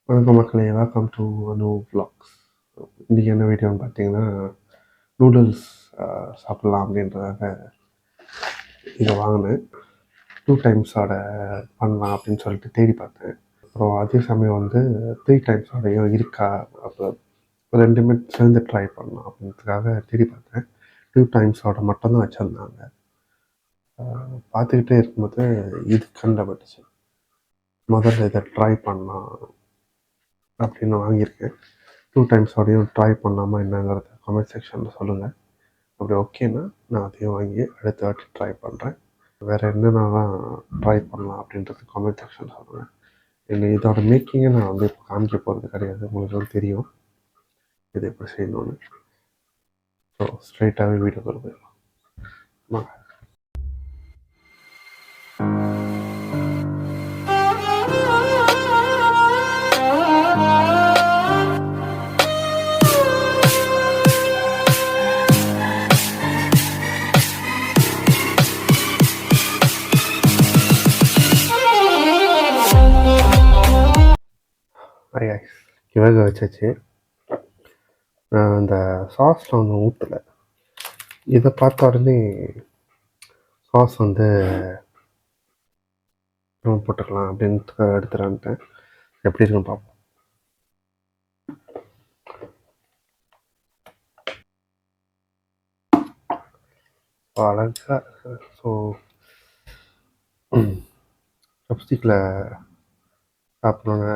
வணக்கம் மக்களே, welcome to Anu vlogs. இன்றைக்கி என்ன வீடியோன்னு பார்த்தீங்கன்னா, நூடுல்ஸ் சாப்பிட்லாம் அப்படின்றதாக இதை வாங்கினேன். 2 டைம்ஸோட பண்ணலாம் அப்படின்னு சொல்லிட்டு தேடி பார்த்தேன். அப்புறம் அதே சமயம் வந்து 3 டைம்ஸோடையும் இருக்கா, அப்போ 2மே சேர்ந்து ட்ரை பண்ணலாம் அப்படின்றதுக்காக தேடி பார்த்தேன். 2 டைம்ஸோட மட்டும்தான் வச்சுருந்தாங்க. பார்த்துக்கிட்டே இருக்கும்போது இது கண்டப்பட்டுச்சு. முதல்ல இதை ட்ரை பண்ணலாம் அப்படின்னு வாங்கியிருக்கேன். 2 டைம்ஸோடையும் ட்ரை பண்ணாமல் என்னங்கிறத கமெண்ட் செக்ஷனில் சொல்லுங்கள். அப்படி ஓகேன்னா நான் அதையும் வாங்கி அடுத்த வாட்டி ட்ரை பண்ணுறேன். வேறு என்னென்னலாம் ட்ரை பண்ணலாம் அப்படின்றது கமெண்ட் செக்ஷனில் சொல்லுங்கள். இல்லை இதோட மேக்கிங்கை நான் வந்து இப்போ காமிக்க போகிறது கிடையாது, உங்களுக்கு தெரியும் இது எப்படி செய்யணும்னு. ஸோ ஸ்ட்ரைட்டாகவே வீடியோக்குள்ள போயிடலாம் வாங்க. வேக வச்சாச்சு. அந்த சாஸில் ஒன்று ஊற்றலை. இதை பார்த்த உடனே சாஸ் வந்து நம்ம போட்டுக்கலாம் அப்படின்ட்டு எடுத்துலான்ட்டேன். எப்படி இருக்குன்னு பார்ப்போம். அழகாக ஸோ சப்ஸ்டிக்கில் சாப்பிட்ணுன்னு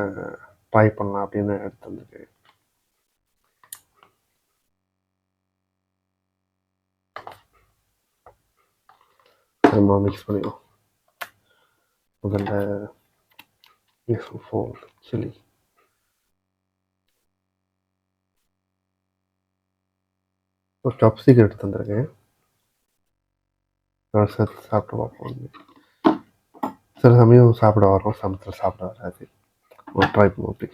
ட்ரை பண்ணலாம் அப்படின்னு எடுத்து வந்துருக்கேன். நம்ம மிக்ஸ் பண்ணிடும். முதல்ல ஃபோல் சில்லி ஒரு சாப்ஸ்டிக் எடுத்து வந்திருக்கேன். சேர்த்து சாப்பிட்டு பார்ப்போம். சில சமயம் சாப்பிட வரோம், சமயத்தில் சாப்பிட வராது. ஒரு ட்ரை பண்ணுவோம் அப்படி.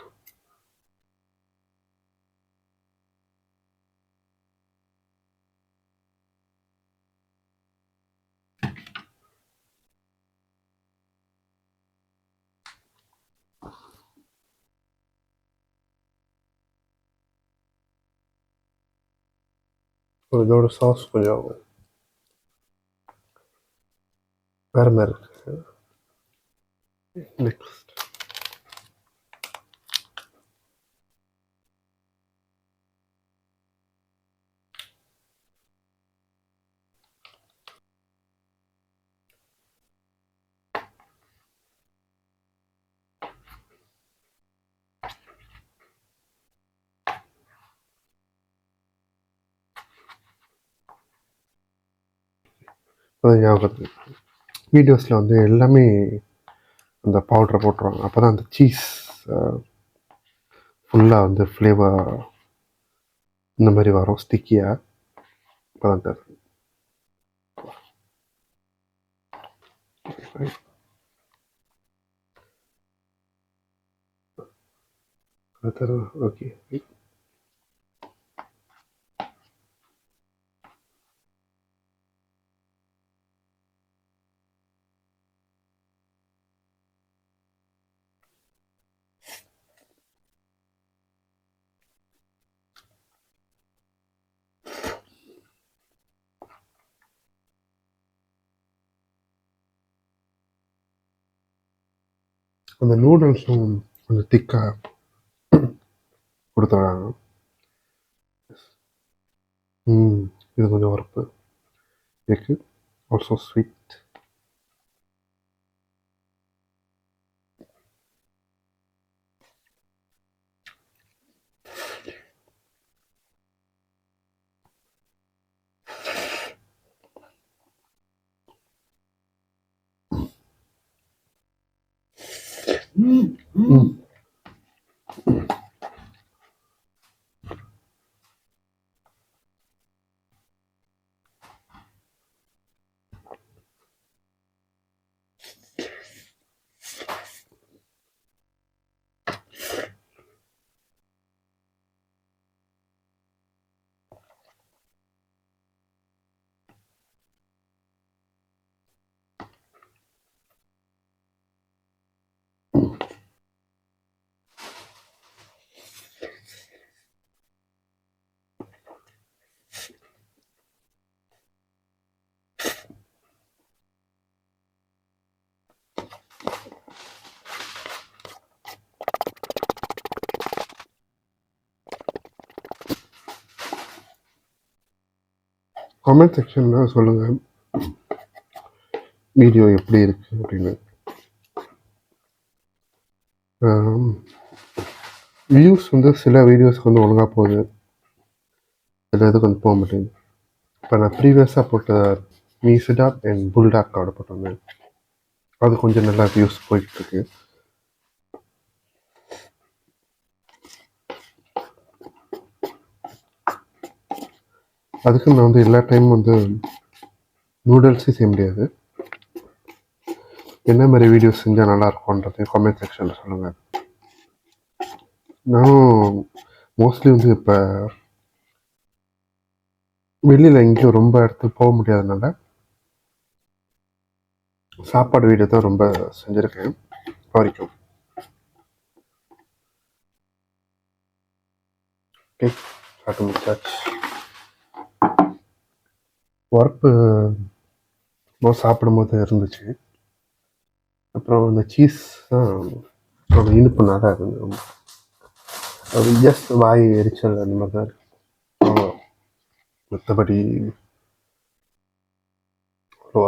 இதோட சாஸ் கொஞ்சம் வேறு மாதிரி இருக்கு. நெக்ஸ்ட் ஞாபகம் வீடியோஸில் வந்து எல்லாமே அந்த பவுடரை போட்டுருவாங்க. அப்போ தான் அந்த சீஸ் ஃபுல்லாக வந்து ஃப்ளேவர் இந்த மாதிரி வரும், ஸ்டிக்கியாக. இப்போ தான் தரும். ஓகே, அந்த நூடுல்ஸும் கொஞ்சம் திக்காக கொடுத்துட்றாங்க. இது கொஞ்சம் உரப்பு இருக்கு, ஆல்சோ ஸ்வீட். கமெண்ட் செக்ஷனில் சொல்லுங்கள் வீடியோ எப்படி இருக்குது அப்படின்னு. வியூஸ் வந்து சில வீடியோஸ்க்கு வந்து ஒழுங்காக போகுது, சில இதுக்கு வந்து போக மாட்டேங்குது. இப்போ நான் ப்ரீவியஸாக போட்ட மீசிடாக் அண்ட் புல்டாக் கார்டு போட்டிருந்தேன், அது கொஞ்சம் நல்லா வியூஸ் போயிட்டுருக்கு. அதுக்கு நான் வந்து எல்லா டைமும் வந்து நூடுல்ஸே செய்ய முடியாது. என்ன மாதிரி வீடியோஸ் செஞ்சால் நல்லாயிருக்கும்ன்றது கமெண்ட் செக்ஷனில் சொல்லுங்கள். நானும் மோஸ்ட்லி வந்து இப்போ வெளியில் எங்கேயும் ரொம்ப இடத்துக்கு போக முடியாதனால சாப்பாடு வீடியோ தான் ரொம்ப செஞ்சுருக்கேன் வரைக்கும். ஓகே, சாப்பிட்டு முடிச்சாச்சு. உரப்பு சாப்பிடும்போது இருந்துச்சு. அப்புறம் இந்த சீஸ் தான் இனிப்புனால அது ஜஸ்ட் வாய் எரிச்சல் அந்த மாதிரி தான் இருக்கு. மற்றபடி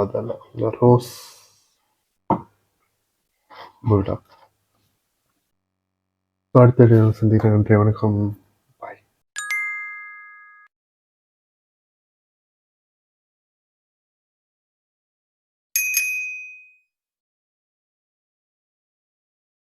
அதெல்லாம் ரோஸ் புல்டாக். அடுத்த சந்திக்கிறேன். நன்றி, வணக்கம்.